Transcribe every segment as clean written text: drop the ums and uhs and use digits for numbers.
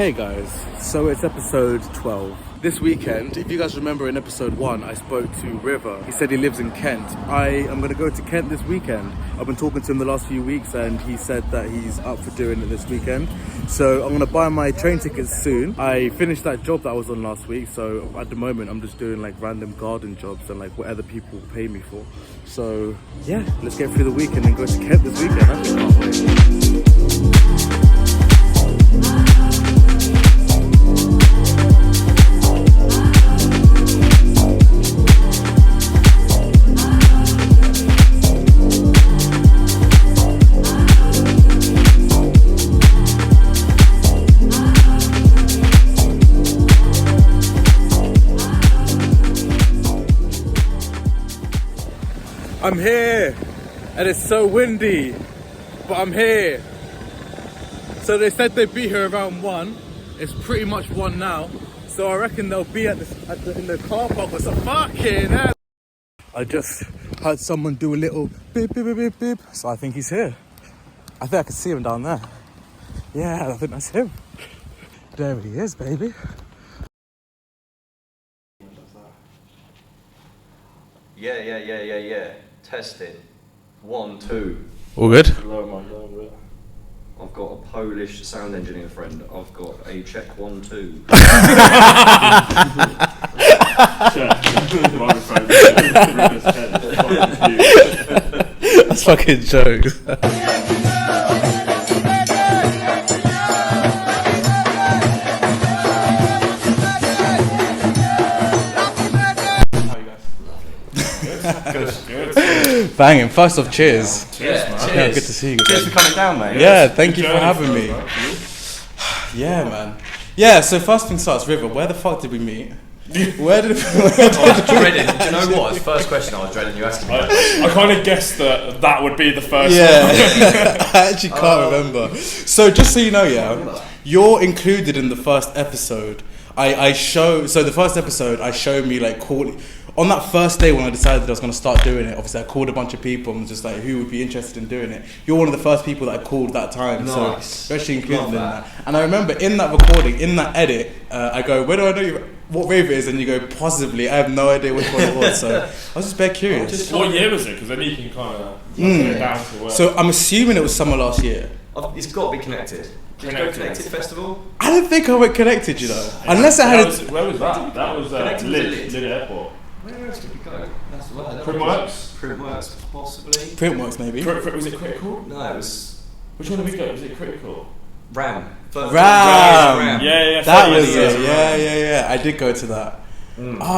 Hey guys, so it's episode 12. This weekend, if you guys remember in episode 1, I spoke to River. He said he lives in Kent. I am going to go to Kent this weekend. I've been talking to him the last few weeks and he said that he's up for doing it this weekend. So I'm going to buy my train tickets soon. I finished that job that I was on last week, so at the moment I'm just doing like random garden jobs and like what other people pay me for. So yeah, let's get through the weekend and go to Kent this weekend. I just can't wait. I'm here, and it's so windy, but I'm here. So they said they'd be here around 1. It's pretty much 1 now, so I reckon they'll be in the car park or some fucking hell. I just heard someone do a little beep, beep, beep, beep, beep, so I think he's here. I think I can see him down there. Yeah, I think that's him. There he is, baby. Yeah. Testing. 1, 2. All good? I've got a Polish sound engineer friend. I've got a check 1, 2. That's fucking jokes. Good. Banging. First off, cheers. Cheers, man. Yeah, good to see you. Cheers for coming down, mate. Yeah, thank you for having me. Yeah, man. Yeah, so first thing starts, River, where the fuck did we meet? Where did I was dreading. Do you know what? It's first question I was dreading you asking me. I kind of guessed that would be the first one. I actually can't remember. So just so you know, yeah, you're included in the first episode. So the first episode, I showed me like on that first day when I decided I was going to start doing it. Obviously I called a bunch of people and was just like, who would be interested in doing it? You're one of the first people that I called that time. Nice. So especially included in that. And I remember in that recording, in that edit, I go, where do I know what rave it is? And you go, possibly. I have no idea which one it was. So I was just very curious. What year was it? Because then you can kind of get it down to work. So I'm assuming it was summer last year. It's got to be connected. Did you go Connected Festival? I don't think I went Connected, you know. Unless I had Where was that? That was Lid Airport. Where else did we go? That's right. Printworks, possibly. Printworks, maybe. Was it Critical? No, it was. Which one did we go? Was it Critical? Ram. Ram. Yeah. That was it. Yeah. I did go to that.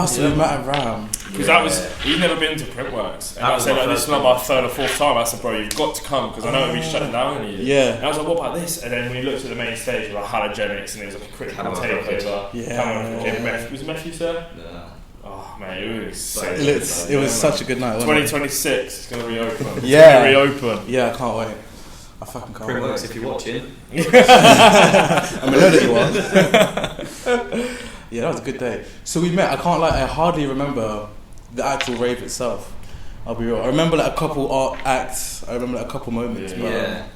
So we met at Ram. Because that was, we've never been to Printworks. And I said, this is not my third or fourth time. I said, bro, you've got to come because I know it'll be shutting down on you. Yeah. And I was like, what about this? And then when you looked at the main stage, it was like halogenics and it was like a critical takeover. Yeah. Was it Matthew, sir? No. Oh, man, it was so It was such a good night. 2026, it's going to reopen. Yeah. It's going to reopen. Yeah, I can't wait. I fucking can't wait. Printworks, if you're watching. I know that you are. Yeah, that was a good day. So we met. I can't lie, I hardly remember the actual rave itself. I'll be real. I remember like a couple art acts. I remember like a couple moments. Yeah.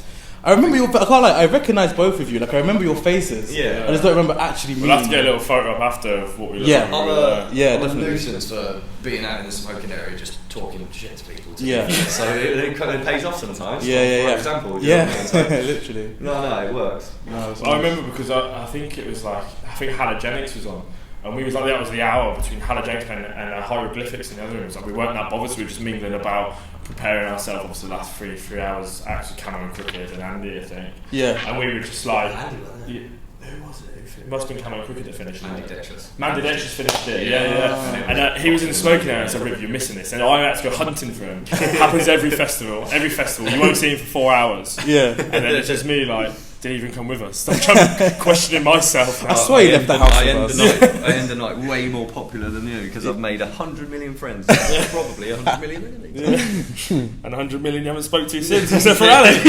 I remember I can't lie, I recognise both of you. Like I remember your faces. Yeah. I just don't remember actually meeting. We'll have to get a little photo up after of what we look I'm like. a definitely. nuisance for being out in the smoking area, just talking shit to people. Yeah. So it kind of pays off sometimes. Yeah. For example. You know what I mean? Literally. No, it works. I remember because I think it was like, halogenics was on. And we was like, that was the hour between halogenics and hieroglyphics in the other rooms. Like we weren't that bothered, so we were just mingling about, preparing ourselves. Obviously, the last three hours, actually Cameron Cricket and Andy, I think. Yeah. And we were just like, Andy, wasn't it? who was it? It must have been Cameron Cricket that finished it. Mandy Dextrous finished it. Yeah. And he was in the smoking area and said, Riv, you're missing this. And I had to go hunting for him. It happens every festival. You won't see him for 4 hours. Yeah. And then it's just me like, didn't even come with us. I'm trying to questioning myself. I swear you left the house with us. I end the night way more popular than you because I've made 100 million friends. Probably 100 million enemies. And 100 million you haven't spoke to since, except for Ali.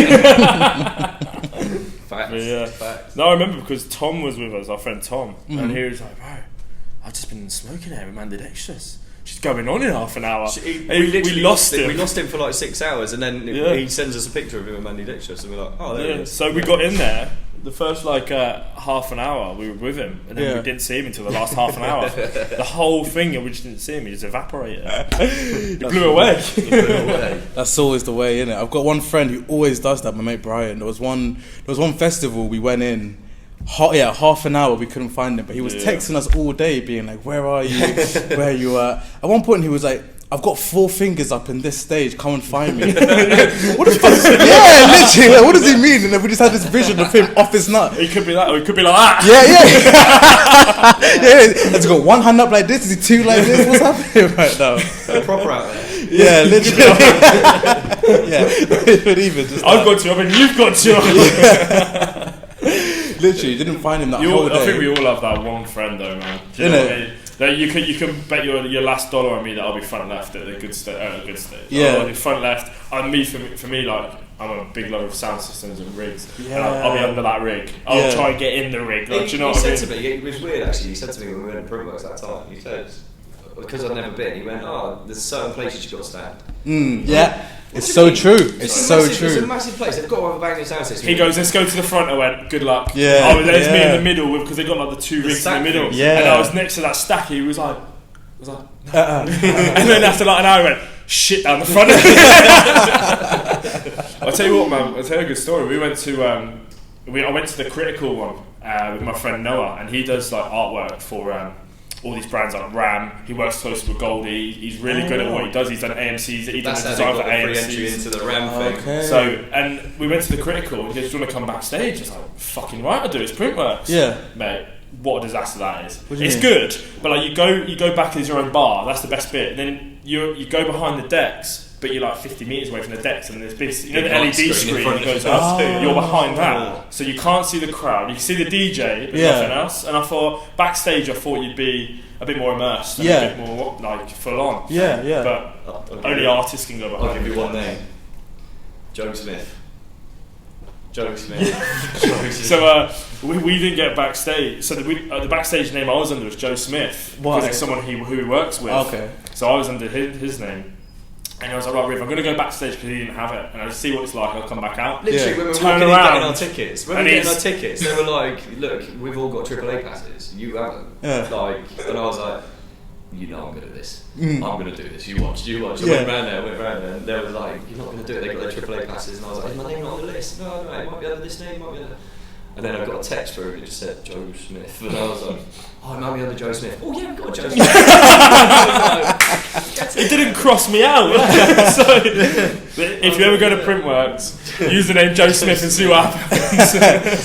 Facts. No, I remember because Tom was with us, our friend Tom, and he was like, bro, I've just been smoking here with Mandy Dextrous. She's going on in half an hour. We lost him. We lost him for like 6 hours, and then he sends us a picture of him with Mandy Dextrous, and we're like, oh, there he is. So we got in there, the first half an hour we were with him, and then we didn't see him until the last half an hour. The whole thing, and we just didn't see him. He just evaporated. He blew away. That's always the way, innit? I've got one friend who always does that. My mate Brian. There was one festival we went in. Half an hour we couldn't find him, but he was texting us all day, being like, "Where are you? Where are you at?" At one point, he was like, "I've got 4 fingers up in this stage. Come and find me." What the fuck? Yeah, literally. Like, what does he mean? And then we just had this vision of him off his nut. He could be that, or he could be like that. Yeah. Has he got one hand up like this? Is he 2 like this? What's happening right now? Proper out there. Yeah, literally. But even just I've got 2, I mean, you've got 2. Literally, didn't find him that whole day. I think we all have that one friend though, man. Do you know what I mean? That you can bet your last dollar on me that I'll be front left at the good stage. Yeah. I'll be front left. And for me, like, I'm a big lover of sound systems and rigs. Yeah. And I'll be under that rig. I'll try and get in the rig. Like, do you know what I mean? He said to me, it was weird actually. He said to me when we went to Printworks that time. He said, because I'd never been. He went, there's certain places you've got to stand. Yeah. It's so true. It's so true. It's a massive place. They've got to have a banging sound system. He goes, let's go to the front. I went, good luck. Yeah. There's me in the middle because they got like the 2 rigs in the middle. Yeah. And I was next to that stack. He was like, and then after like an hour, I went, shit down the front. I'll tell you what, man. I'll tell you a good story. We went to I went to the Critical one with my friend Noah, and he does like artwork for all these brands like Ram. He works closely with Goldie. He's really good at what he does. He's done AMCs. He does design for AMCs. Entry into the Ram thing. Okay. So, and we went to the Critical, and he goes, "Do you want to come backstage?" I was like, "Fucking right, I do. It's Printworks." Yeah. Mate, what a disaster that is. What do you It's mean? good, but like you go back as your own bar. That's the best bit. Then you go behind the decks, but you're like 50 metres away from the decks, and there's big, the LED screen that goes up. You're behind that, so you can't see the crowd. You can see the DJ, but nothing else. And I thought backstage, you'd be a bit more immersed, and a bit more like full on. Yeah. But only artists can go behind. I'll give you one name. Joe Smith. Joe Smith. So we didn't get backstage. So the backstage name I was under was Joe Smith. Why? Because it's someone who he works with. Okay. So I was under his name. And I was like, right, Riv, I'm going to go backstage because he didn't have it. And I'll see what it's like, I'll come back out. Literally, when we were Turn walking in around. getting our tickets, they were like, look, we've all got AAA passes, you haven't. And I was like, you know I'm good at this. I'm going to do this, you watch. I went round there, and they were like, you're not going to do it, they got their AAA passes. And I was like, is my name not on the list? No, it might be under this name, might be under... And then I got a text through and it just said Joe Smith. And I was like, it might be under Joe Smith. Oh yeah, we've got a Joe Smith. It didn't cross me out. So, if you ever go to Printworks, use the name Joe Smith and see what happens.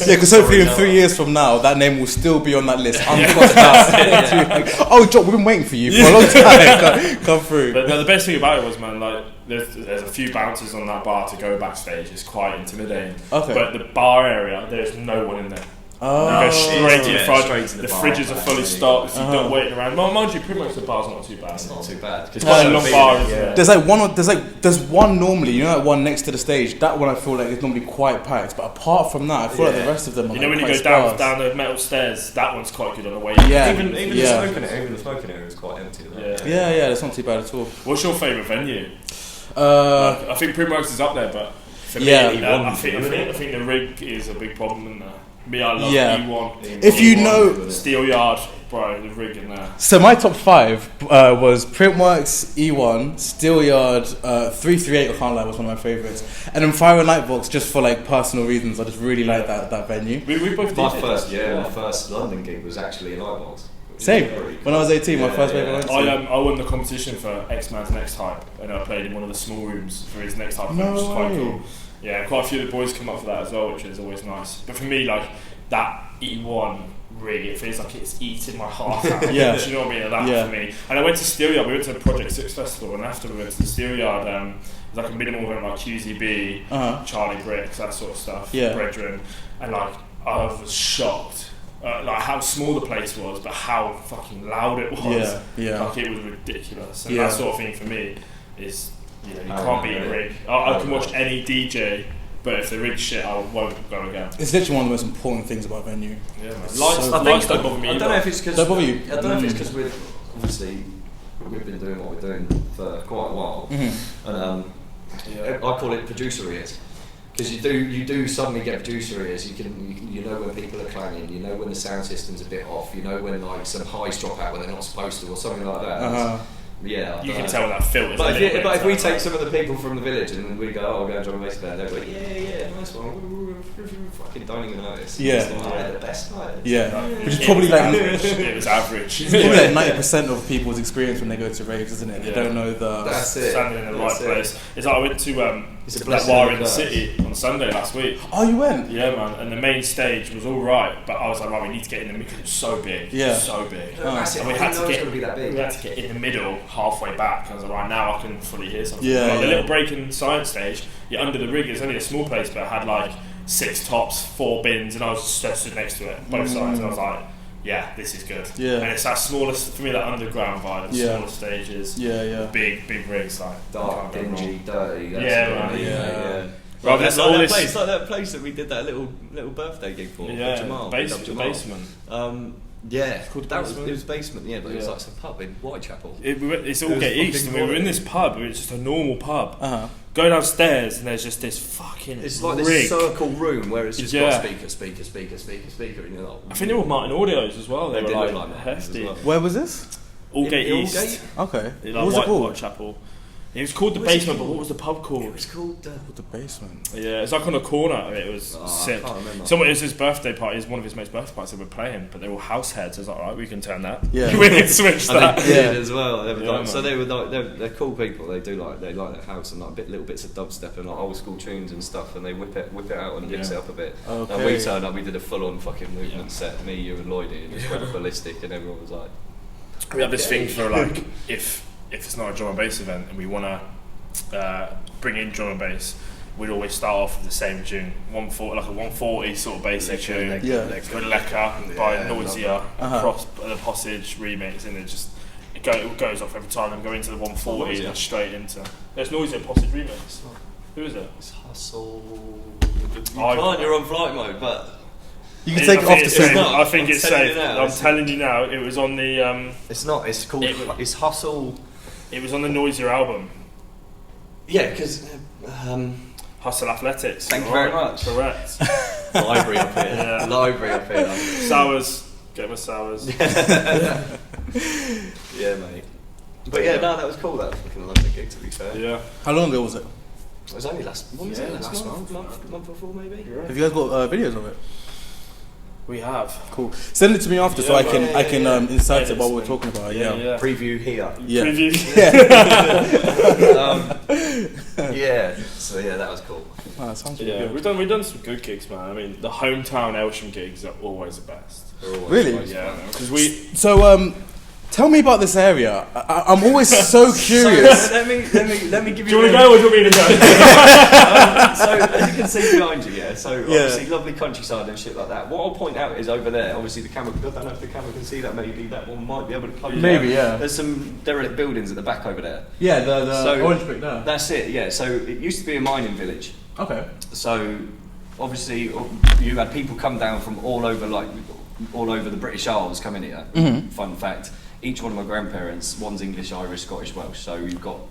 Because hopefully in 3 years from now, that name will still be on that list. Uncrossed out. Oh, Joe, we've been waiting for you for a long time. Come through. But no, the best thing about it was, man, like there's a few bouncers on that bar to go backstage. It's quite intimidating. Okay. But the bar area, there's no one in there. Oh. You go straight to the front. straight to The the bar, fridges are fully stocked, so you don't waiting around. Well, mind you, pretty much the bar's not too bad. It's not too bad. It's quite a long bar, isn't it? There's one normally, you know, that one next to the stage. That one I feel like is normally quite packed. But apart from that, I feel like the rest of them are You know, when you quite go sparse. down the metal stairs, that one's quite good on the way. Yeah. Even the smoking area is quite empty. Yeah, that's not too bad at all. What's your favourite venue? Uh, I think Printworks is up there, but for me, Yeah. I think the rig is a big problem in there. Me, I love E1. If you E1, know- Steelyard, bro, the rig in there. So my top 5 was Printworks, E1, Steelyard, 338. I can't lie, was one of my favourites, and then Fire and Lightbox just for like personal reasons. I just really like that venue. We both did My first London gig was actually in Lightbox. Same. When I was 18, my first favourite. I won the competition for X-Man's Next Hype, and I played in one of the small rooms for his Next Hype, which was quite cool. Yeah, quite a few of the boys come up for that as well, which is always nice. But for me, like that E1 rig, it feels like it's eating my heart out. Yeah. Do you know what I mean? That for me. And I went to Steelyard. We went to the Project 6 festival, and after we went to the Steelyard, it was like a minimal event like QZB, Charlie Bricks, that sort of stuff. Brethren, and like I was shocked. Like how small the place was, but how fucking loud it was. Like it was ridiculous. And that sort of thing for me is, you can't beat a rig. I can watch any DJ, but if the rig's shit, I won't go again. It's literally one of the most important things about venue. Yeah, man. Lights don't bother me. I don't know if it's because don't bother you. I don't know if it's because we've been doing what we're doing for quite a while, and I call it producer ears. Because you do suddenly get producer ears. You know when people are clanging. You know when the sound system's a bit off. You know when like some highs drop out when they're not supposed to, or something like that. Yeah, you can tell that filters. But if we take some of the people from the village and we go, oh, go and drum and bass band, they're like, yeah, nice one. Fucking don't even notice. Yeah, the best players. Yeah, which is probably like it was average. It's probably like 90% of people's experience when they go to raves, isn't it? They don't know That's it. Standing in the right place. It's like I went to that bar in the city on Sunday last week. Oh, you went? Yeah, man. And the main stage was all right, but I was like, right, we need to get in the middle because it's so big. Yeah, so big. And we had to get in the middle, halfway back. I was like, right, now I can fully hear something. Yeah, like the little break in science stage, you're under the rig. It's only a small place, but it had like 6 tops, 4 bins, and I was just stood next to it, both sides, and I was like, yeah, this is good. Yeah. And it's that smallest, for me, that underground vibe, the smaller stages. Yeah. Big rigs, like dark, dingy, dirty. Yeah. Right, that's like that place that we did that little birthday gig for. Yeah, Jamal, the basement. Yeah, it was basement. Yeah, but it was like some pub in Whitechapel. It's Aldgate East, and we were in this pub. It was just a normal pub. Go downstairs, and there's just this fucking. It's like rig. this circle room where it's just got speaker, and you're like, I think they were Martin Audios as well. They were did look like hefty. well. Where was this? Aldgate East. Okay. What was it called? Whitechapel. It was called the basement, but what was the pub called? It was called the basement. Yeah, it's like on a corner. It was sick. I can't remember. It was his birthday party. It's one of his mates' birthday parties. They were playing, but they were all house heads. I was like, alright, we can turn that. Yeah, we can switch that. They did as well. Yeah, they were like they're cool people. They like their house and like little bits of dubstep and like old school tunes and stuff. And they whip it out and mix it up a bit. Okay. And we turned up. We did a full on fucking movement set. Me, you, and Lloydie, and just went ballistic. And everyone was like, we have this thing for like if it's not a drum and bass event and we want to bring in drum and bass, we'd always start off with the same tune, 140, like a 140 sort of basic tune. Good Lecker by Noisier, across the Postage remix, and it goes off every time and go into the 140 and straight into. There's Noisier Postage remix. Who is it? It's Hustle. You're on flight mode, but. You can take it off the screen. I think it's safe. I'm telling you now, it was on the. It's not. It's called. It's Hustle. It was on the Noisier album. Yeah, because. Hustle Athletics. Thank you very much. Correct. Library up here. Yeah. Library up here. Sours. Get my sours. Yeah, mate. But yeah, no, that was cool. That was fucking a lovely gig, to be fair. Yeah. How long ago was it? It was only last month before, maybe. Right. Have you guys got videos of it? We have. Cool. Send it to me after so I can insert it while we're talking about it. Yeah. Preview here. Yeah. Preview. Yeah. So yeah, that was cool. Oh, that sounds really good. We've done some good gigs, man. I mean, the hometown Elsham gigs are always the best. Really? Yeah. Because tell me about this area. I'm always so curious. So, let me give you. Do you want to go or do you want me to go? So as you can see behind you, obviously lovely countryside and shit like that. What I'll point out is over there, obviously the camera. I don't know if the camera can see that. Maybe that one might be able to close. Maybe, yeah. There's some derelict buildings at the back over there. Yeah, the orange brick there. That's it. Yeah. So it used to be a mining village. Okay. So obviously you had people come down from all over the British Isles coming here. Mm-hmm. Fun fact. Each one of my grandparents, one's English, Irish, Scottish, Welsh. So we've got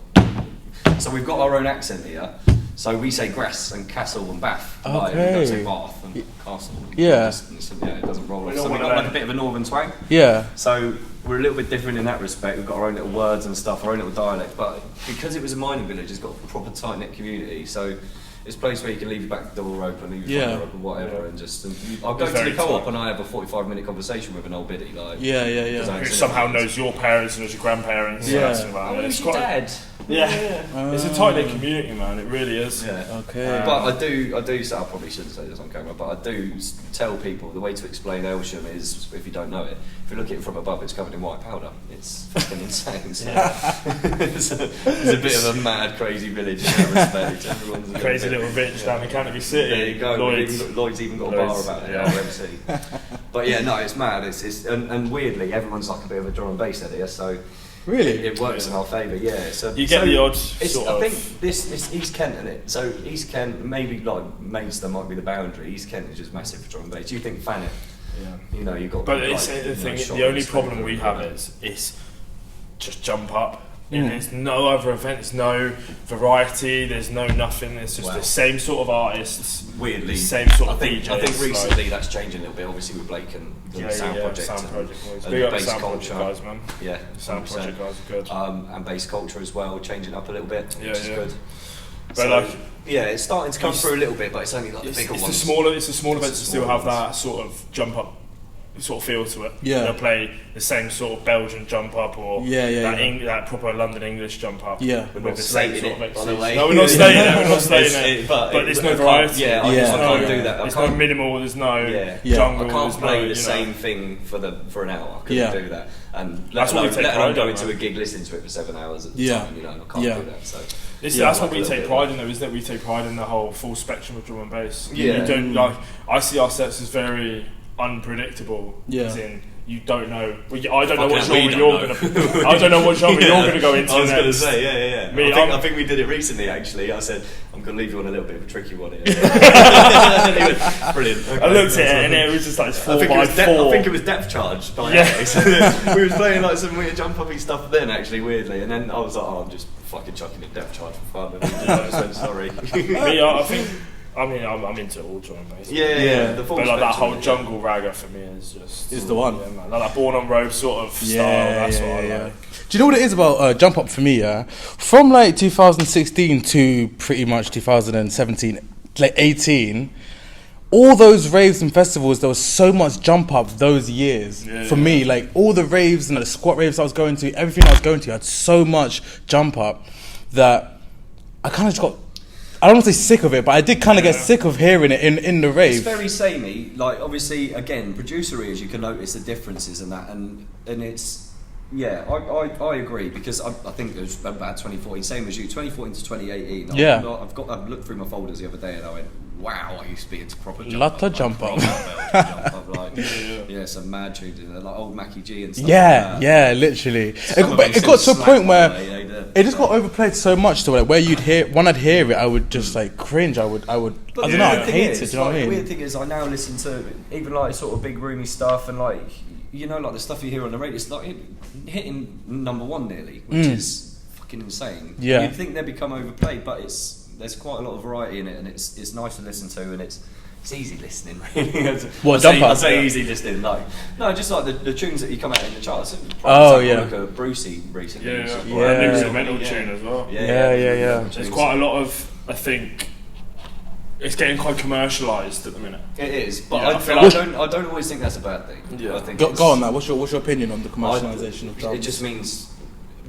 our own accent here. So we say grass and castle and bath. Okay. Like, we don't say bath and castle. Yeah. It doesn't roll. So we've got like a bit of a northern twang. Yeah. So we're a little bit different in that respect. We've got our own little words and stuff, our own little dialect. But because it was a mining village, it's got a proper tight knit community. So it's a place where you can leave your back door open, leave your front door open, whatever, and just. I'll go to the co-op and I have a 45-minute conversation with an old biddy, like. Yeah. Who somehow knows your parents and knows your grandparents. Yeah. It's quite dad. Yeah. It's a tight knit community, man. It really is. Yeah. Okay. But I do. So I probably shouldn't say this on camera, but I do tell people the way to explain Elsham is, if you don't know it, if you look at it from above, it's covered in white powder. It's fucking insane. So it's a bit of a mad, crazy village in that respect. Everyone's a crazy little village down in Canterbury City. There you go. Lloyd's even got a bar about it. RMC. But yeah, no, it's mad. And weirdly, everyone's like a bit of a drum and bass area. So. Really? It works in our favour, yeah. So you get the odd I think this East Kent, isn't it? So East Kent, maybe like Maidstone might be the boundary. East Kent is just massive for drum and bass. Do you think Thanet? Yeah. You know, you've got. But it's the thing. The only problem we have is just jump up. And there's no other event, there's no variety, there's no nothing, it's just the same sort of artists. Weirdly, same sort of DJs. I think recently that's changing a little bit, obviously with Blake and the Sound Project. Sound Project and big the up bass Sound culture. Project guys, man. Yeah, Sound Project guys are good. And bass culture as well, changing up a little bit, which is good. But so, it's starting to come through a little bit, but it's only like the bigger ones. It's the small events that still have that sort of jump up sort of feel to it. Yeah. They'll play the same sort of Belgian jump up or that proper London English jump up. Yeah. We're not stating it, by the way. No, we're not stating it. We're not stating it. But there's no variety. I can't do that. There's no minimal. There's no jungle. I can't play the same thing for an hour. I couldn't do that. And that's what we take pride in. Go into a gig listening to it for 7 hours at the time. I can't do that. So. That's what we take pride in, though, is that we take pride in the whole full spectrum of drum and bass. Yeah. You don't I see our sets as very unpredictable. As in, you don't know. I don't know what genre you're gonna. I don't know what genre you're gonna go into. I was gonna say, I think we did it recently. Actually, I said I'm gonna leave you on a little bit of a tricky one here. Brilliant. Okay, I looked at it and it was just like 4x4. I think it was depth charge. We was playing like some weird jump uppy stuff then, actually, weirdly, and then I was like, I'm just fucking chucking it depth charge for fun. And sorry. I'm into all drum and bass. The full but like that whole jungle ragger for me is the one. Yeah, man. Like that Born on Road sort of style. That's what I like. Do you know what it is about jump up for me? From like 2016 to pretty much 2017, like 18. All those raves and festivals, there was so much jump up those years. For me, like all the raves and the squat raves I was going to, everything I was going to had so much jump up that I kind of just got, I don't want to say sick of it, but I did kind of get sick of hearing it in the rave. It's very samey. Like obviously, again, producer ears, you can notice the differences in that, and it's I agree, because I think it was about 2014, same as you, 2014 to 2018. I've looked through my folders the other day and I went, wow, I used to be into proper jump up. Jump up. Some mad tunes in there, like old Mackie G and stuff. Literally. It got to a point where it just got overplayed so much to where I'd hear it, I would just like cringe. I would. But I don't know. I hate it. Do you know what I mean? The weird thing is, I now listen to even like sort of big roomy stuff and like like the stuff you hear on the radio. It's like hitting number one nearly, which is fucking insane. Yeah. You'd think they'd become overplayed, but there's quite a lot of variety in it, and it's nice to listen to, and it's easy listening, really. I say easy listening, just like the tunes that you come out in the charts. Look at Brucey recently. New mental tune as well. There's quite a lot of, I think, it's getting quite commercialised at the minute. It is, but I don't always think that's a bad thing. I think go on that. What's your opinion on the commercialisation of drums? It just means.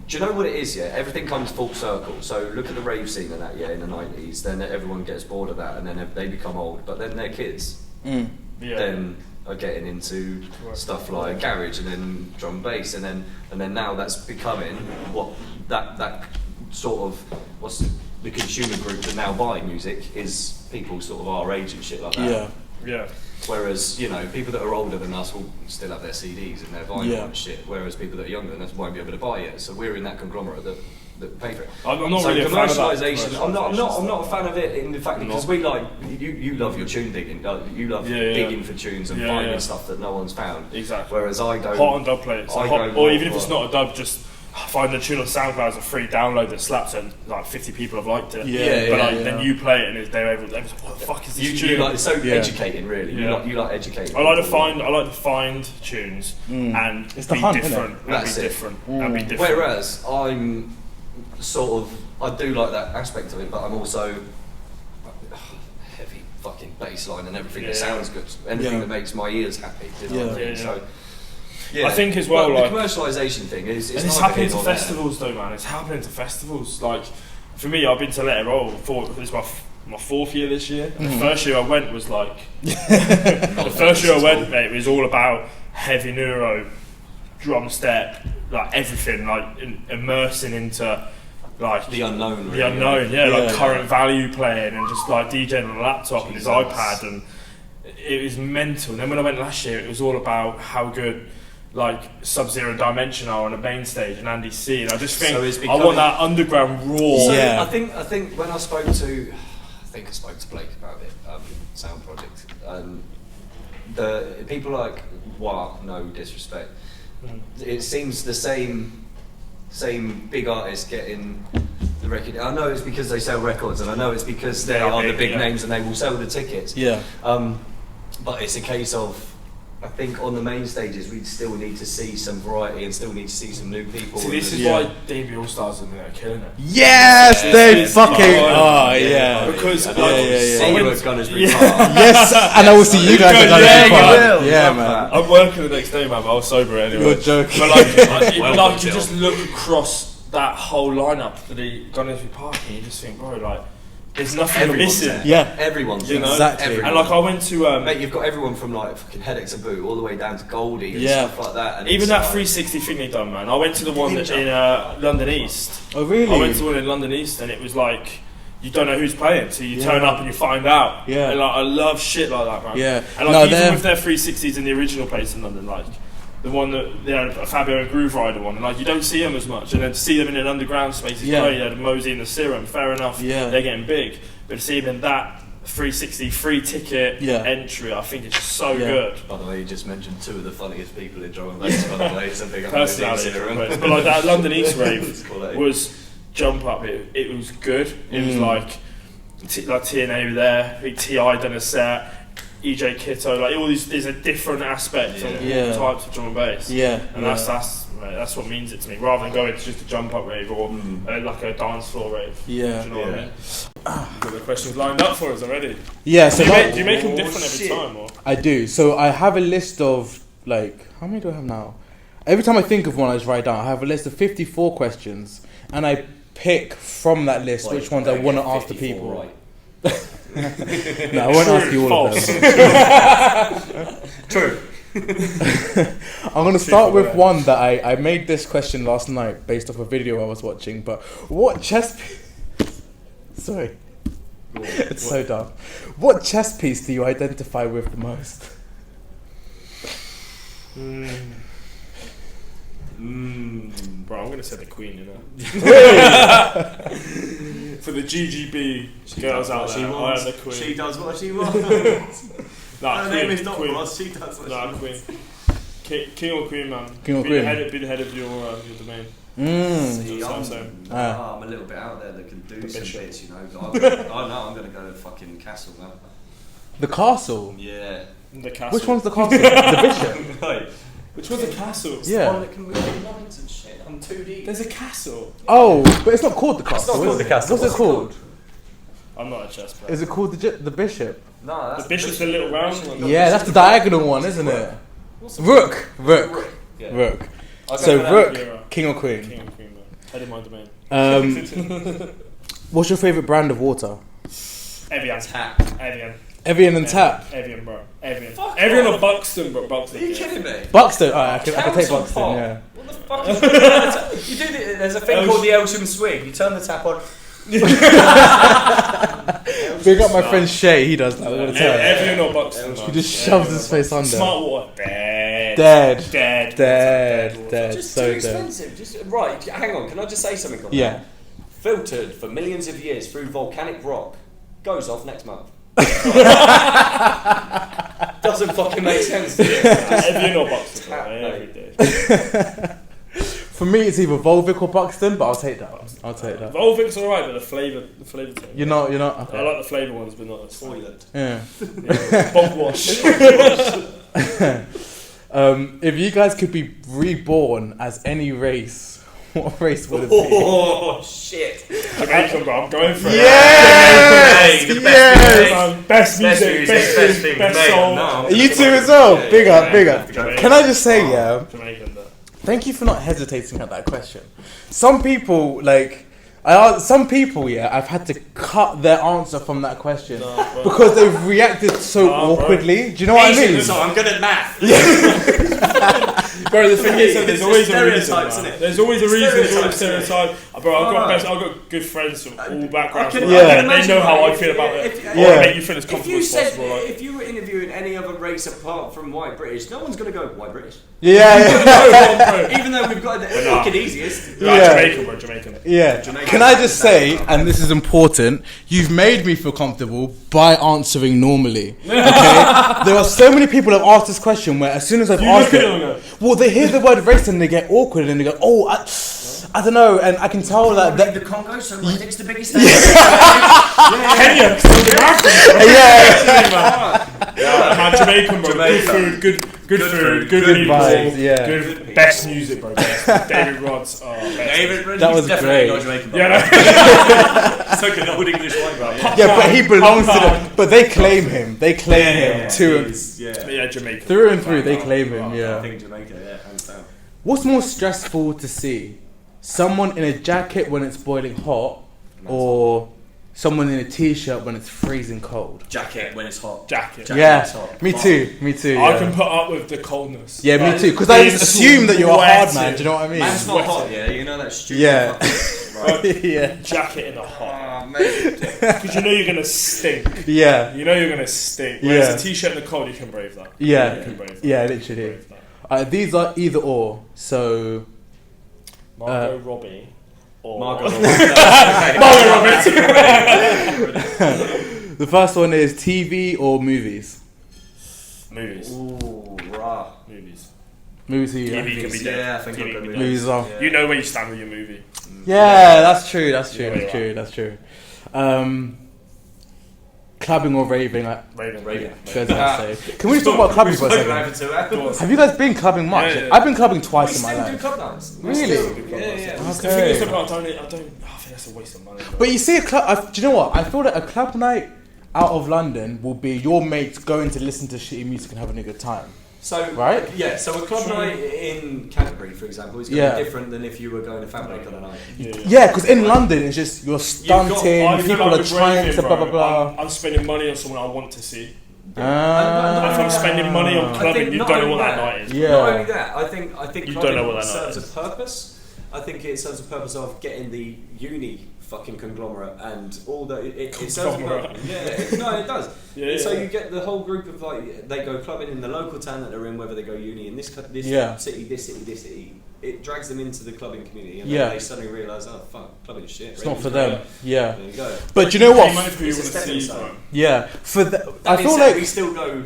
Do you know what it is? Everything comes full circle. So look at the rave scene and that. In the 90s, then everyone gets bored of that, and then they become old. But then their kids then are getting into stuff like garage, and then drum bass, and then now that's becoming what that sort of what's the consumer group that now buy music is people sort of our age and shit like that. Yeah. Whereas, people that are older than us will still have their CDs and their vinyl and shit, whereas people that are younger than us won't be able to buy it. So we're in that conglomerate that pay for it. I'm not really a fan of that. Commercialisation, I'm not a fan of it in the fact because we like, you love your tune digging, you love digging for tunes and finding stuff that no one's found. Exactly. Whereas I don't. Hot on dub plates. Or even if it's not a dub, just find a tune on SoundCloud as a free download that slaps and like 50 people have liked it. Then you play it and they're able to, what the fuck is this tune? It's so educating, really. You like educating. I like to find tunes and it's be different. And be different. Whereas I'm sort of, I do like that aspect of it, but I'm also heavy fucking bass line and everything that sounds good, anything that makes my ears happy. So. I think as well, like the commercialisation thing is. It's happening to festivals, though, man. It's happening to festivals. Like for me, I've been to Let It Roll this is my fourth year this year. And the first year I went was like the first year I went, mate. It was all about heavy neuro, drum step, like everything, like immersing into like the unknown. Really. The unknown, like current value playing and just like DJing on a laptop and his iPad, and it was mental. And then when I went last year, it was all about how good like Sub-Zero Dimension are on a main stage and Andy C, and I just think I want that underground raw. So I think when I spoke to Blake about it, Sound Project, the people like no disrespect, it seems the same seen big artists getting the record. I know it's because they sell records, and I know it's because they are the big names and they will sell the tickets. Yeah. But it's a case of, I think on the main stages we still need to see some variety and still need to see some new people. See, this is why DB All Stars are killing it. Yes, they fucking. Oh yeah. Because see you at Gunners Park. Yes, and I will see you guys at Gunners Park. Yeah, man. I'm working the next day, man. But I was sober anyway. You're joking. But you just look across that whole lineup for the Gunners Park, and you just think, bro, like. There's nothing missing. There. Yeah, everyone's there. Exactly. Everyone. And like I went to mate, you've got everyone from like fucking Headache to Boo all the way down to Goldie and stuff like that. And even that 360 thing they done, man. I went to the one in London East. Oh really? I went to one in London East, and it was like you don't know who's playing, so you turn up and you find out. Yeah. And like I love shit like that, man. Yeah. And like even with their 360s in the original place in London, like. The one that Fabio and Groove Rider one, and like you don't see them as much, and then to see them in an underground space is great. The Mosey and the Serum, fair enough, they're getting big, but to see them in that 360 free ticket entry, I think it's just so good. By the way, you just mentioned two of the funniest people in drum and bass. By the way, it's a big personality, but like that London East rave was jump up. It was good. It was like TNA were there, Big Ti done a set. EJ Kitto, like all these, there's a different aspect on all types of drum and bass. And that's what means it to me, rather than going to just a jump up rave or like a dance floor rave. Do you know what I mean? You've got the questions lined up for us already. Yeah. So do you make them different every time? Or? I do. So I have a list of like, how many do I have now? Every time I think of one, I just write down. I have a list of 54 questions, and I pick from that list which ones I want to ask the people. Right. No, I won't ask you all of them. True. I'm going to start with one that I made this question last night based off a video I was watching. But what chess piece... Sorry. It's so dumb. What chess piece do you identify with the most? Bro, I'm going to say the Queen, you know. For the GGB girls out there, I am the Queen. She does what she wants. Her name is not Ross, she does what she wants. Queen. King or Queen, man. King or Queen. Be the head of your domain. See, I'm a little bit out there that can do some bits, you know. I know I'm going to go to fucking Castle now. The castle? Yeah. The castle. Which one's the castle? The bishop? Right. Which one's the castle? It's the one that can move lines and shit. I'm 2D. There's a castle. Oh, but it's not called the castle. It's not called the castle. What's it called? I'm not a chess player. Is it called the bishop? No, that's the bishop's a little round one. Yeah, that's the diagonal one, isn't it? Rook. Yeah. Rook. So Rook, King or Queen? King or Queen, man. Head of my domain. What's your favourite brand of water? Evian. Evian and Tap. Evian, bro. Evian or Buxton, bro. Buxton. Are you kidding me? Buxton. Alright, I can take Buxton. Pot. Yeah. What the fuck is that? You do there's a thing called the Elsham swig. You turn the tap on. Big up my friend Shay. He does that all the time. Evian or Buxton. He just shoves his face under. Smart water. Dead. Just so too expensive. Just right. Hang on. Can I just say something on that? Filtered for millions of years through volcanic rock. Goes off next month. Doesn't fucking make sense. Evian or Buxton. Every day. For me, it's either Volvic or Buxton, but I'll take that. Volvic's alright, but the flavour thing. You're not. Okay. I like the flavour ones, but not the toilet. Yeah. Bog wash. If you guys could be reborn as any race, what race would it be? Oh shit! Jamaican, bro. I'm going for it. Yes! Best music, best soul. No, you two as well. Big up. Can I just say, Jamaican, though. Thank you for not hesitating at that question. Some people, I've had to cut their answer from that question because they've reacted so awkwardly. Do you know what I mean? So I'm good at math. Bro, the thing is, there's always a reason. Isn't it? There's always a reason. There's always a stereotype. Bro, I've got good friends from all backgrounds. They know how I feel about it. I make you feel as comfortable as possible. If you were interviewing any other race apart from white British, no one's gonna go white British. Yeah. Even though we've got the fucking easiest. Jamaican. Yeah. Can I just say, and this is important, you've made me feel comfortable by answering normally. Okay? There are so many people who have asked this question where as soon as I've asked it, well, they hear the word race and they get awkward and they go, I don't know, and I can tell that the Congo, so my dick's the biggest. Kenya, man, Jamaican, bro. Good food, good vibes, yeah. Good, best music, bro. David Rod's, David Rod's, that was definitely great. not Jamaican, bro. Yeah, no. It's like an old English white guy. Yeah, but he belongs to them. But they claim him. They claim him too. Yeah, Jamaican. Through and through, they claim him. I Yeah. think Jamaica, hands down. What's more stressful to see? Someone in a jacket when it's boiling hot, or someone in a t-shirt when it's freezing cold? Jacket when it's hot. Jacket. Yeah, hot. me too. Yeah. I can put up with the coldness. Yeah, me too. Because I just assume that you're a hard man. Do you know what I mean? Man's not hot, yeah. You know that stupid. Yeah. Right. Yeah. Jacket in the hot. Oh, mate. Because you know you're gonna stink. Yeah. You know you're gonna stink. Whereas a t-shirt in the cold, you can brave that. Yeah. You can brave that. Yeah, literally. These are either or. So. Margot Robbie. Or Margot Robbie. The first one is TV or movies. Movies. Ooh, rah. Movies. Movies. Who you TV like? can be dead. Yeah, I think TV I'll go can be with dead. Movies are. You know where you stand with your movie. Yeah, that's true. That's true. Clubbing or raving? Raving. Goes without saying. Can we just talk about clubbing for a second? Have you guys been clubbing much? Yeah. I've been clubbing twice We in my still do life. club nights. Really? Yeah. The thing is about I think that's a waste of money. But you see, do you know what? I feel that a club night out of London will be your mates going to listen to shitty music and having a good time. So right? Yeah. So a club night in Canterbury, for example, is going to be different than if you were going to family kind of night. Yeah, because in London it's just you're stunting, I feel people like are with trying raving, to blah blah blah. I'm spending money on someone I want to see. If Ah. I'm spending money on clubbing, you don't know what that night is. Yeah. Not only that, I think You clubbing don't know what that night serves a purpose. I think it serves a purpose of getting the uni fucking conglomerate and all that. It serves a purpose. Yeah, no, it does. So you get the whole group of they go clubbing in the local town that they're in, whether they go uni in this city, this city. It drags them into the clubbing community, and then they suddenly realise, oh fuck, clubbing is shit. It's not for them. Yeah. There you go. But you know what? It's a stepping stone. Yeah. I feel like like we still go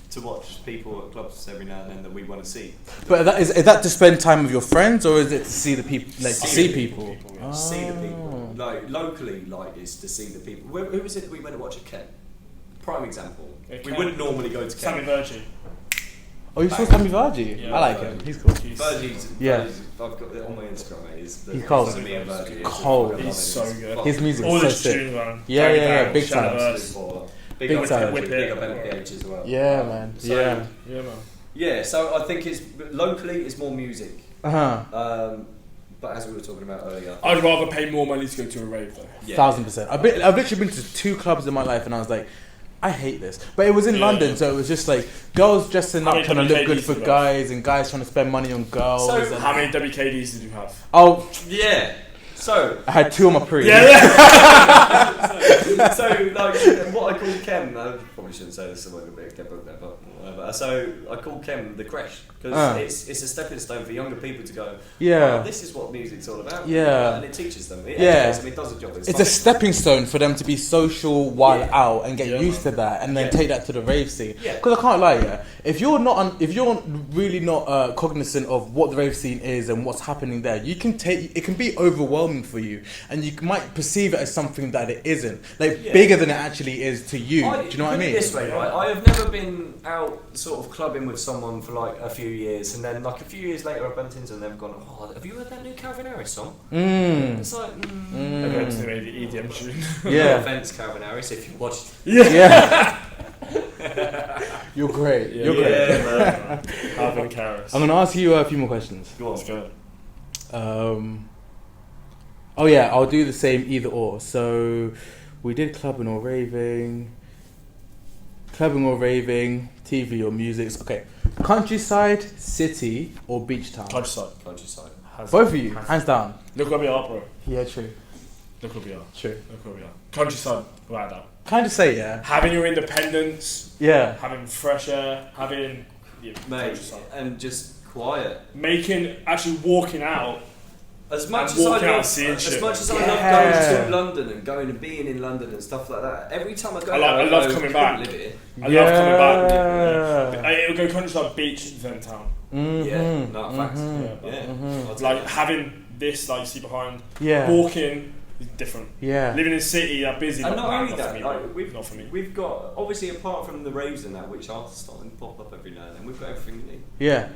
to watch people at clubs every now and then that we want to see. But is that to spend time with your friends, or is it to see the people? Like to see people. See the people. Like locally, it's to see the people. Who was it that we went to watch at Kent? Prime example. We wouldn't normally go to Kent. Sammy Virgin. Oh, you saw Sammy Virgie? Yeah, I like him. He's cool. Virgie's, I've got it on my Instagram, mate. He's cold. Cold. He's so good. His music All is so his sick. tunes, man. Yeah, big time. Big Big up time. Big up MPH as well. Yeah, man. Yeah, man. Yeah, so I think locally it's more music. But as we were talking about earlier, I'd rather pay more money to go to a rave though. 1000%. I've literally been to 2 clubs in my life, and I was like, I hate this. But it was in London, so it was just like girls dressing up trying to look good for guys, and guys trying to spend money on girls. So how many WKDs did you have? Oh, yeah. So I had 2 on my pre. so what I call Kem, I probably shouldn't say this, I'm a bit get booked there, but whatever. So I call Kem the creche because it's a stepping stone for younger people to go. Yeah. Oh, this is what music's all about. Yeah. And it teaches them. It educates them. It does a job. It's a stepping stone for them to be social while out and get used to that, and then take that to the rave scene. Because I can't lie, if you're really not cognizant of what the rave scene is and what's happening there, it can be overwhelming for you, and you might perceive it as something that it isn't, bigger than it actually is to you. Do you know what I mean? This way, right? I have never been out sort of clubbing with someone for like a few years, and then like a few years later I bumped into them and they've gone, oh, have you heard that new Calvin Harris song? It's like, Against the EDM tune. No offense, Calvin Harris, if you watched. Yeah. You're great. You're great. Man. Calvin Harris. I'm gonna ask you a few more questions. Go on. Let's go. Oh yeah, I'll do the same either or. So we did clubbing or raving, TV or music. Okay, countryside, city or beach town? Countryside. Both of you, hands down. Look where we are, bro. Yeah, true. Look where we are. True. Look where we are. Countryside, right now. Kind of say yeah. Having your independence. Yeah. Having fresh air. Having countryside. And just quiet. Actually walking out. As much as walking I out love, seeing as shit. much as I love going to London and going and being in London and stuff like that, every time I go, I love coming back. Live here. I love coming back. It'll go countryside, beach, then town. Yeah, no facts. Like having this, like you see behind. Yeah. Walking is different. Yeah. Living in the city, that busy. And like, not nah, only not that, for me, like, bro. Not for me. we've got, obviously, apart from the raves and that, which are starting to pop up every now and then, we've got everything we need. Yeah.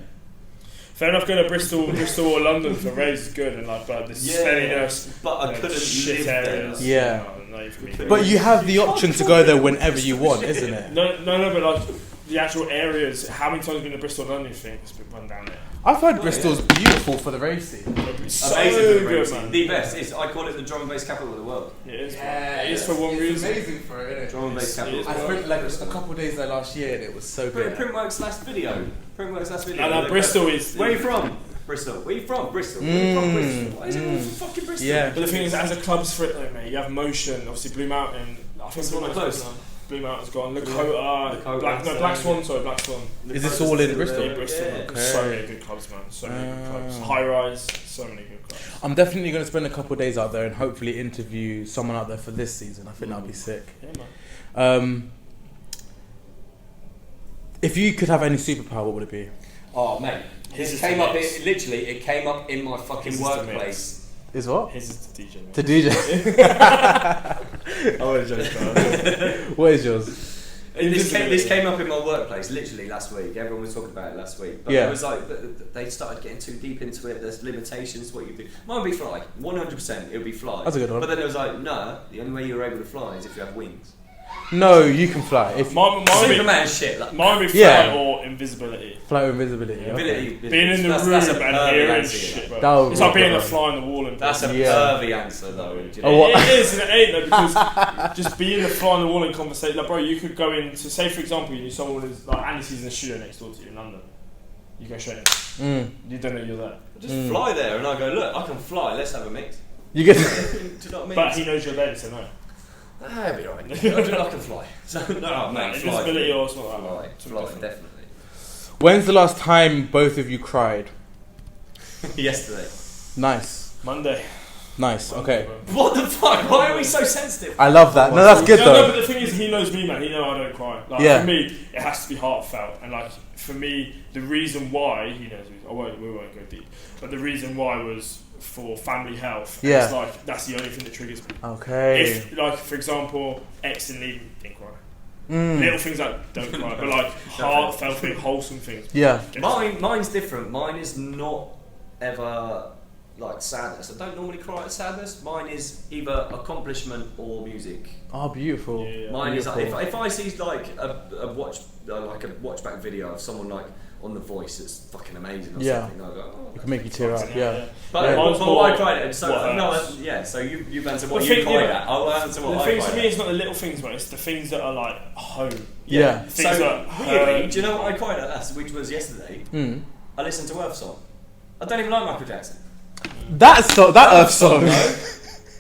Fair enough, going to Bristol or London for raves is good, and like, but this is fairly nice. But I couldn't shit live there. areas. Yeah. No, not for me. But you have the option to go there whenever you want, isn't it? No, but like the actual areas. How many times have you been to Bristol, London? You think it's been run down there? I've heard Bristol's beautiful for the race scene. It's so Amazing for the good, raves. man. The best is, I call it the drum and bass capital of the world. It is. It is for one reason. Amazing for it, isn't it? Drum and bass capital. I spent like a couple of days there last year and it was so good. Printworks last video. No, Bristol is. Where are you from? Bristol. Where are you from? Bristol. Where are you from? Bristol. Why is everyone from fucking Bristol? Yeah. But the thing is, as a club's for it though, mate, you have Motion, obviously Blue Mountain. I think Blue Mountain's close. Blue Mountain's gone. Lakota, Black Swan. Sorry, Black Swan. Is this all in Bristol? Yeah, Bristol. Yeah. Okay. So many good clubs, man. So many good clubs. High Rise. So many good clubs. I'm definitely going to spend a couple of days out there and hopefully interview someone out there for this season. I think that'll be sick. Yeah, man. If you could have any superpower, what would it be? Oh, mate. His It is came the up. mix. It came up in my fucking His is the workplace. Is what? His is the DJ, mate. To DJ. I would joke. What is yours? This came up in my workplace literally last week. Everyone was talking about it last week. But Yeah. it was like they started getting too deep into it. There's limitations to what you do. Mine would be fly. 100%. It would be fly. That's a good one. But then it was like, no. The only way you're able to fly is if you have wings. No, you can fly. If Mine Superman shit. Like, would be flight Yeah. or invisibility. fly with invisibility. Okay. ability. Being in the room that's a and pervy hearing answer, shit, you know. bro. That would It's like be being a good. fly on the wall and That's a Yeah. pervy answer though. Do you know? Oh, what? It is and it ain't though, because just being a fly on the wall in conversation, like bro, you could go into, say for example, you knew someone is like Andy sees in the studio next door to you in London. You go straight in. You don't know you're there. Just fly there and I go, look, I can fly. Let's have a mix. You get. Do you know what I mean? But he knows you're there, so no. That'd be alright. I can fly. So, no, mate, fly. Invisibility or something like Fly, that. fly, definitely. When's the last time both of you cried? Yesterday. Nice. Monday. Nice. Okay. What the fuck? Why are we so sensitive? I love that. No, that's good No, though. but the thing is, he knows me, man. He knows I don't cry. Like, Yeah. For me, it has to be heartfelt. And like, for me, the reason why, he knows me, we won't go deep, but the reason why was for family health. And Yeah. It's like, that's the only thing that triggers me. Okay. If, like, for example, ex and leaving, didn't cry. Little things that don't cry, but like, heartfelt things, wholesome things. Yeah. Mine's different. Mine is not ever like sadness. I don't normally cry at sadness. Mine is either accomplishment or music. Oh, beautiful. Yeah. Mine is like, Beautiful. if I see like a watch back video of someone like on The Voice that's fucking amazing or Yeah. something, I go, oh, It can make you tear up. Yeah. But, Yeah. but what I cried at, so What no, hurts. yeah. So you've answered what The you thing- cried yeah, at. I'll answer what The I thing cried for me, at. it's not the little things, but it's the things that are like home. Yeah. Things So that weirdly, hurt. do you know what I cried at last, which was yesterday? I listened to Earth Song. I don't even like Michael Jackson. That Earth song.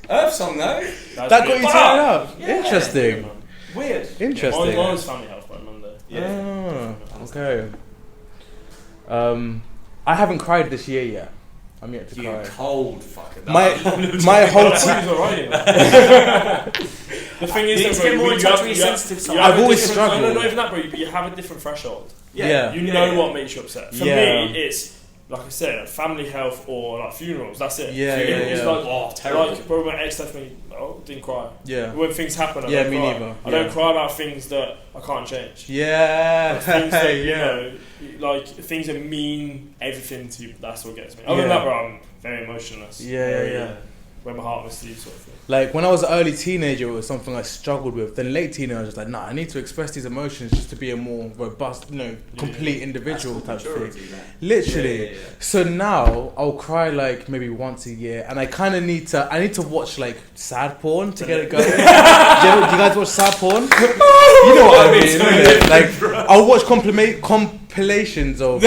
Earth Song though. That got you Wow. tearing up. Yeah. Interesting. Weird. Interesting. Mine was family health by Monday. Oh, okay. I haven't cried this year yet. I'm yet to You cry. cold fucker. My whole That team. was alright. You know. The thing is, You need to that, get bro, more in you touch have- with you your have- sensitive you side. have I've a always different- struggled. No, not even that, bro. But you have a different threshold. Yeah. You know what makes you upset. For Yeah. me, it's like I said, family health or like funerals. That's it. Yeah, Funerals, yeah, it's yeah. like, terrible. Like, bro, my ex left me. Oh, didn't cry. Yeah. When things happen, I Yeah, don't me cry. neither. I Yeah. don't cry about things that I can't change. Yeah. Things that, you Yeah. know, like things that mean everything to you. That's what gets me. Other than Yeah. that, bro, I'm very emotionless. Yeah, Very, yeah. Where my heart must leave, sort of thing. Like when I was an early teenager, it was something I struggled with. Then late teenager, I was just like, nah, I need to express these emotions just to be a more robust, complete individual type thing. Literally. Yeah. So now I'll cry like maybe once a year, and I kind of need to watch like sad porn to get it going. do you guys watch sad porn? You know what I mean? Innit? Like I'll watch compilations of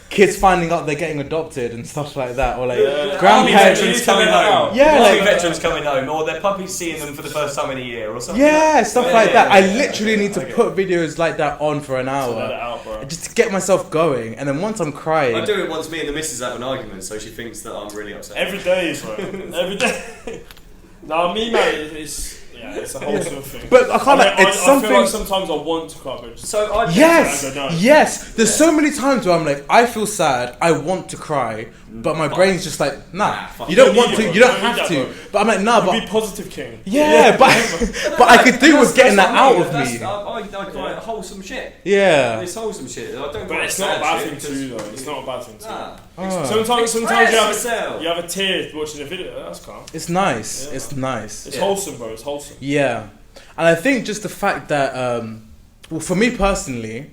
kids finding out they're getting adopted and stuff like that, or like Army grandparents. veterans coming home. Yeah, Army like- veterans coming home, or their puppies seeing them for the first time in a year, or something. Yeah, stuff like that. I literally need to Okay. put videos like that on for an So let it hour, out, bro. just to get myself going. And then once I'm crying, I do it once me and the missus have an argument, so she thinks that I'm really upset. Every day, bro. Every day. No, me, man, it's... Yeah, it's a wholesome thing. But I can't. It's something. I feel like sometimes I want to cry, but just So I Yes. There's so many times where I'm like, I feel sad, I want to cry, but my brain's just like, nah. You don't want to. You don't have to. But I'm like, nah. But be positive, King. yeah, but I could do with getting that out of me. I cry at wholesome shit. Yeah. It's wholesome shit. I don't. But it's not a bad thing to do, though. It's not a bad thing to do. Nah. Sometimes you have a tear watching a video. That's calm. It's nice. Yeah. It's nice. It's wholesome, bro. It's wholesome. Yeah. And I think just the fact that, well, for me personally,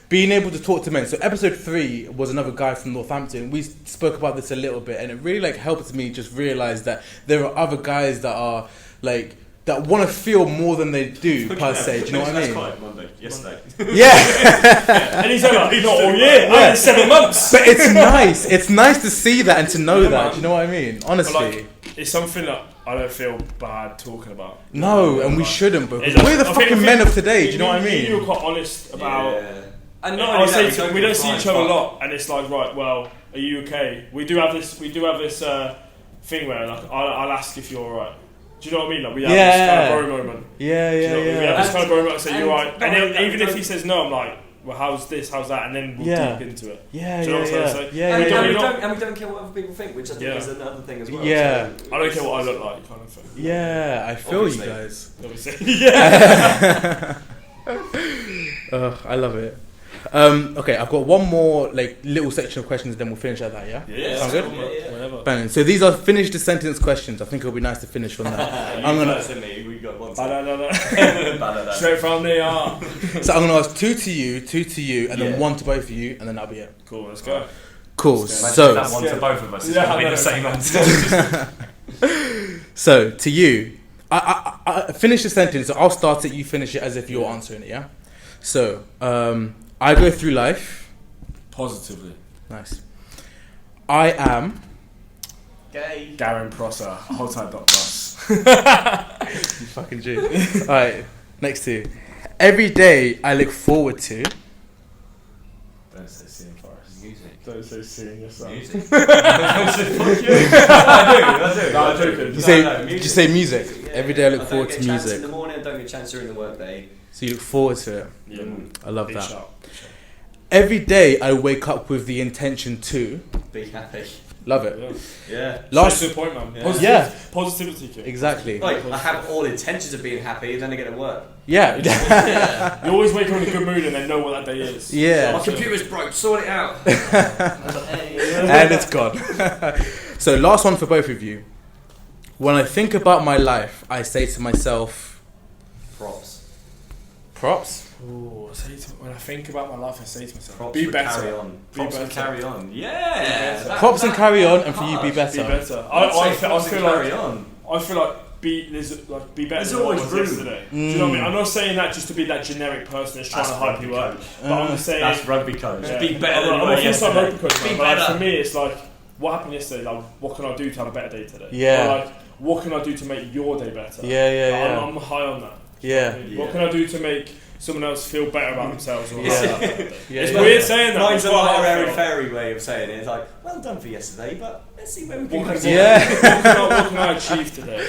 being able to talk to men. So episode 3 was another guy from Northampton. We spoke about this a little bit, and it really like helped me just realize that there are other guys that are like that want to feel more than they do per se. Do you know what I mean? That's quite Monday, yesterday. Yeah. And he's like, not all year. Yeah. 7 months. But it's nice. It's nice to see that and to know that. Do you know what I mean? Honestly. Like, it's something that I don't feel bad talking about. No, and we shouldn't, but It's we're the I fucking think men of today. Do you know what I mean? You're quite honest about. Yeah. And I say we don't see each other a lot, and it's like, right, well, are you okay? We do have this thing where like I'll ask if you're alright. Do you know what I mean? Like we have this kind of bro moment. Yeah. We have this kind of bro moment. I say you're right, and then, even if he says no, I'm like, well, how's this? How's that? And then we'll deep into it. Yeah, do you know what I'm saying? And Yeah. we don't care what other people think, which I think is another thing as well. Yeah. So I don't care what I look like, kind of thing. Yeah, I feel Obviously. you guys. Obviously. Yeah. I love it. Okay, I've got one more like little section of questions, then we'll finish at that. Yeah. Yeah. Sound good? Yeah. Whatever. Bang. So these are finish the sentence questions. I think it'll be nice to finish on that. I'm gonna. We got one. Straight from the heart. So I'm gonna ask 2 to you, and then 1 to both of you, and then that'll be it. Cool. Let's go. Cool. So that one to both of us is going to be the same answer. So to you, I finish the sentence. So I'll start it. You finish it as if you're answering it. Yeah. So I go through life Positively. Nice. I am Gay. Darren Prosser. Hold tight. Plus. you fucking Jew. Alright, next 2. Every day I look forward to. Don't say seeing forest. Music. Don't say seeing yourself. Music. I do. No, I'm joking. Did you say music? Yeah. Every day I look forward don't to get a chance music. in the morning, I don't get a chance during the workday. So you look forward to it. Yeah. I love Big that. shout. Every day I wake up with the intention to. Be happy. Love it. Yeah. Last. Straight to the point, man. Yeah. Positivity, kid. Exactly. Like, I have all intentions of being happy, then I get to work. Yeah. You always wake up in a good mood and then know what that day is. Yeah. My computer's broke, sort it out. And it's gone. So last one for both of you. When I think about my life, I say to myself, Props. props. Ooh, when I think about my life, I say to myself, Props be for better. Carry on. Be Props for better. carry on. Yeah. better. Props and carry on, and for you, be Be better. better. I feel carry like on. I feel like be better There's than what I always was room. yesterday. Do you know what I mean? I'm not saying that just to be that generic person that's trying to hype you up. But I'm just saying That's rugby coach. yeah. Be better than I'm you were not yesterday. rugby coach, Be man, but like, better. for me, it's like what happened yesterday. Like, what can I do to have a better day today? Yeah. Or, like, what can I do to make your day better? Yeah. I'm high on that. Yeah. What can I do to make someone else feel better about themselves? Or Yeah. It's weird saying that. Mine's but a it's what I airy feel. fairy way of saying it. It's like, well done for yesterday, but let's see where we can go. Yeah. What can I achieve today?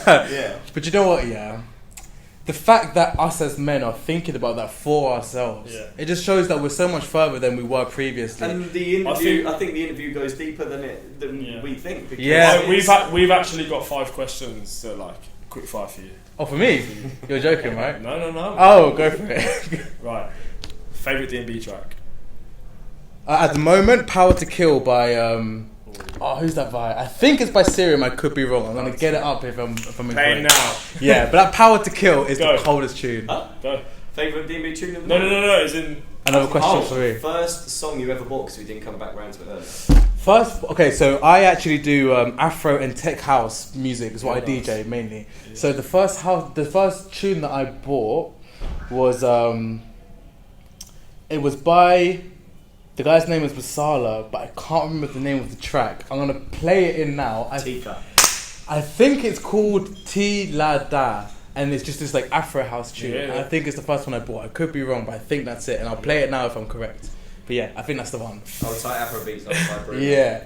Yeah. But you know what, yeah? The fact that us as men are thinking about that for ourselves, it just shows that we're so much further than we were previously. And the interview, I think the interview goes deeper than we think. Because We've actually got 5 questions that like quick fire for you. Oh, for me? You're joking, right? No. Oh, go for it. Right. Favorite D&B track? At the moment, Power to Kill by who's that by? I think it's by Serum. I could be wrong. I'm gonna get it up if I'm Playing incorrect. now. Yeah, but that Power to Kill is Go. the coldest tune. Go. Favourite D&B tune of the night? No. It's in. Another question for me. First song you ever bought because we didn't come back round to it earlier. First, okay, so I actually do Afro and tech house music. Is what I DJ mainly. Yeah. So the first tune that I bought was it was by the guy's name is Basala, but I can't remember the name of the track. I'm gonna play it in now. Tika. I think it's called Ti La Da, and it's just this like Afro house tune. Yeah. I think it's the first one I bought. I could be wrong, but I think that's it, and I'll play it now if I'm correct. But yeah, I think that's the one. I'll type Afro beats. I'll type Bruno. Yeah.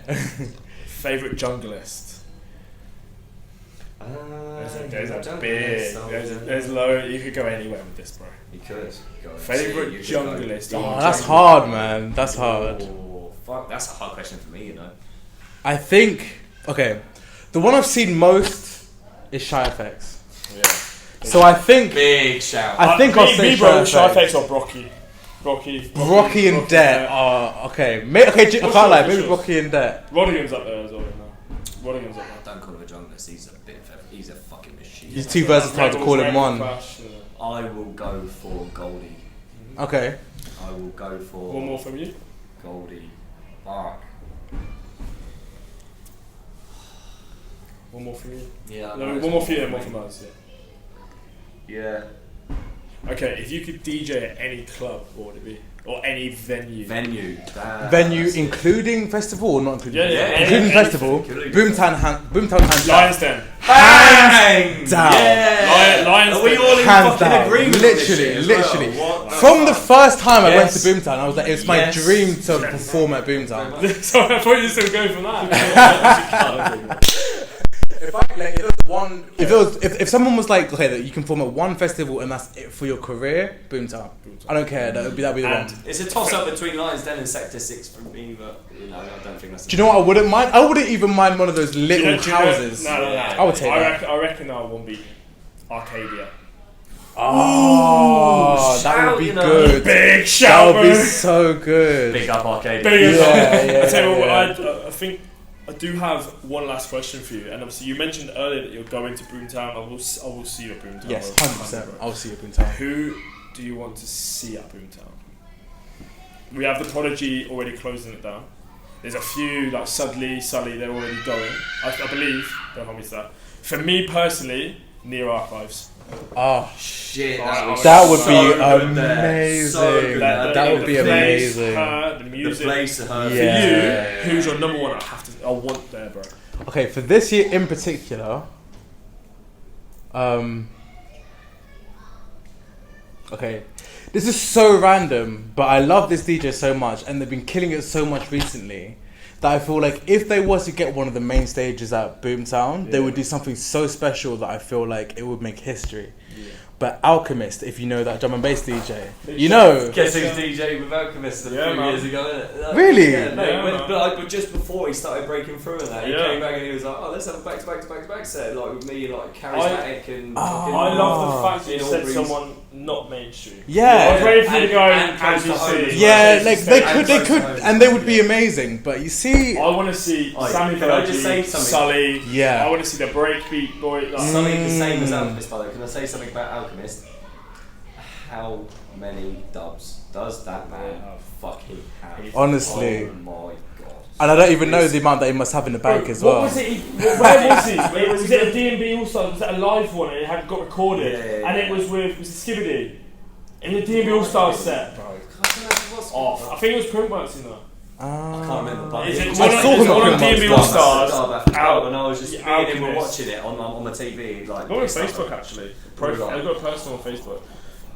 Favorite junglist? There's low. You could go anywhere with this, bro. You could. Favorite junglist. Oh, that's hard, man. That's hard. Oh, fuck, that's a hard question for me, you know. I think, okay, the one I've seen most is Shy FX. Yeah. So I think... Big shout. I think I'll say Shy FX or Brocky. Brocky and Det are... Okay, I can't lie, maybe Brocky and Det. Rodigan's up there as well, Rodigan's up there. Don't call him a junglist, he's a fucking machine. He's too versatile to call him one. I will go for Goldie. Okay. I will go for... One more from you? Goldie. Fuck. One more from you? Yeah. No, one more for you and one from us, Yeah. Okay, if you could DJ at any club, what would it be? Or any venue? Venue, including festival or not including? Yeah. Including festival. Boomtown hands down. Lions Den. Hands down. Yeah. Lions Are we all in hands fucking down. agreement? Literally. Well? From the first time I went to Yes. Boomtown, I was like, it's my dream to perform at Boomtown. Sorry, I thought you were still going from that. If someone was like, okay, that you can perform at one festival and that's it for your career, Boomtown. I don't care. That'd be the one. It's a toss up between Lions Den and Sector 6 for me, but you know, I don't think that's. Do you know what I wouldn't mind? I wouldn't even mind one of those little houses. No. I would take that. I reckon I won't be Arcadia. Oh, that would be good. Big shout. That would be so good. Big up Arcade. Yeah. I tell you what, I think I do have one last question for you, and obviously you mentioned earlier that you're going to Boomtown. I will see you at Boomtown. Yes, 100%. I'll see you at Boomtown. Who do you want to see at Boomtown? We have the Prodigy already closing it down. There's a few like Sully, they're already going. I believe. Don't hold me to that. For me personally, Near Archives. Oh shit! That would be amazing. That would be amazing. The music. The place, For you, who's your number one? I want there, bro. Okay, for this year in particular, okay, this is so random, but I love this DJ so much, and they've been killing it so much recently, that I feel like if they were to get one of the main stages at Boomtown, they would do something so special that I feel like it would make history. Yeah. But Alchemist, if you know that drum and bass DJ, you know. Guess who's DJ with Alchemist a few years ago? Really? Yeah, no, but just before he started breaking through and that, he came back and he was like, "Oh, let's have a back set like with me, like charismatic and." I love the fact that you said someone not mainstream. Yeah, I was ready for you to go. Yeah, like they could, and they would be amazing. But you see, I want to see Sammy Vergi, Sully. Yeah, I want to see the breakbeat boy. Sully the same as Alchemist, by the way. Can I say something about Alchemist? How many dubs does that man fucking have? Honestly. Oh my god. And I don't even know the amount that he must have in the bank as well. What was it? Where was he? Was it a D&B All-Star? Was that a live one? It had got recorded, and it was with Skibbity in the D&B All-Star set. Oh, I think it was Printworks in there. I can't remember. But I saw one of D&B All-Stars out, and I was just me and him were watching it on the TV. Like, on Facebook actually. I've got a personal on Facebook.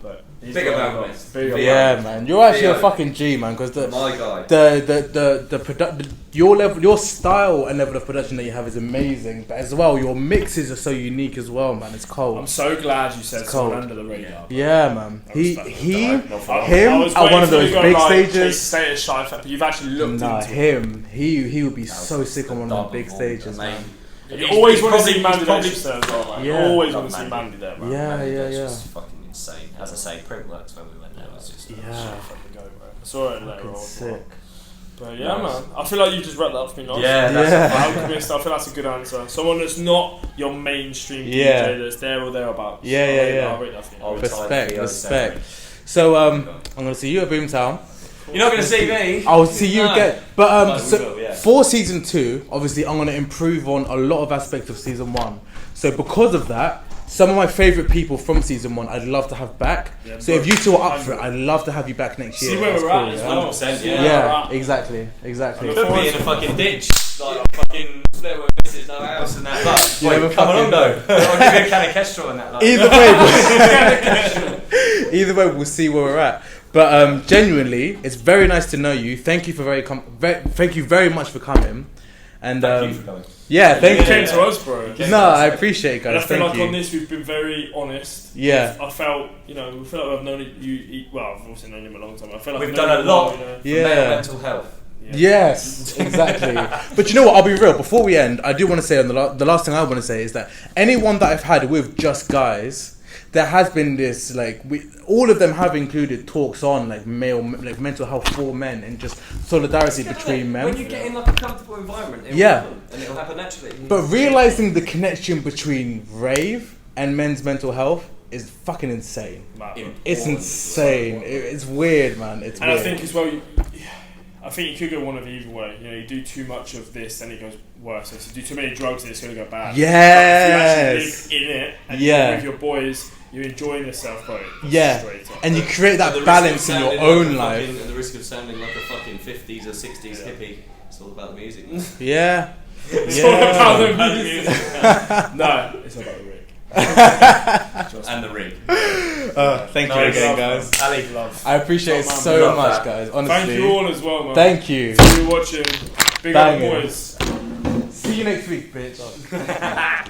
But big about this. Yeah, man, you're actually a fucking G, man. Because your level, your style and level of production that you have is amazing. But as well, your mixes are so unique as well, man. It's cold. I'm so glad you said someone under the radar. Yeah, man. Him at one of those big stages. You've actually looked into him. He would be so sick on one of the big stages, man. You always want to see Mandy there as well, man. Yeah. Always want to see Mandy there, man. Yeah. Fucking insane. As I say, Printworks when we went there was just I saw it later on. Sick. But yeah, man. I feel like you just wrapped that up for me. Alchemist. I feel that's a good answer. Someone that's not your mainstream DJ that's there or thereabouts. Yeah. I'll rate that for you. Respect. So I'm gonna see you at Boomtown. You're not going to see me. I'll see you again. But for season 2, obviously I'm going to improve on a lot of aspects of season 1. So because of that, some of my favourite people from season 1 I'd love to have back. Yeah, so if you two are up for it, I'd love to have you back next year. See where we're at as well. 100%, yeah, exactly. Put me in a fucking ditch. Like a fucking split with missus, no house and that. But come on though. I'll give you a can of Kestrel and that. Like. Either way, we'll see where we're at. But genuinely, it's very nice to know you. Thank you very much for coming. And Thank you for coming. yeah, thank You you. came to us, bro. No, I appreciate it, And I guys. feel Thank like you. on this we've been very honest. Yeah. I felt, we feel like I've known you. Well, I've obviously known him a long time. I feel like We've I've done known a you lot well, for Yeah. male mental health. Yeah. Yes, exactly. But you know what? I'll be real. Before we end, I do want to say on the last thing I want to say is that anyone that I've had with just guys, there has been this all of them have included talks on mental health for men and just solidarity between men. When you get in like a comfortable environment, it will Yeah. happen, and it'll happen naturally. But realizing the connection between rave and men's mental health is fucking insane. It's insane. It's weird, man. It's And weird. I think as well, I think you could go one of either way. You do too much of this, and it goes worse. So if you do too many drugs, it's going to go bad. Yes. But if you actually live in it, and Yeah. you're with your boys, you're enjoying yourself, bro. Yeah. Straight up. And you create At the that risk balance of in your sounding own like a life. fucking- At the risk of sounding like a fucking 50s or 60s hippie, it's all about the music. Yeah. It's all about the Yeah. music. No, it's about the rig. And the ring. Thank you Nice. again, Love, guys. man. Ali, love. I appreciate it Top man, so love much, that. guys. Honestly. Thank you all as well, man. Thank you. For watching. Big up Banging. boys. See you next week, bitch.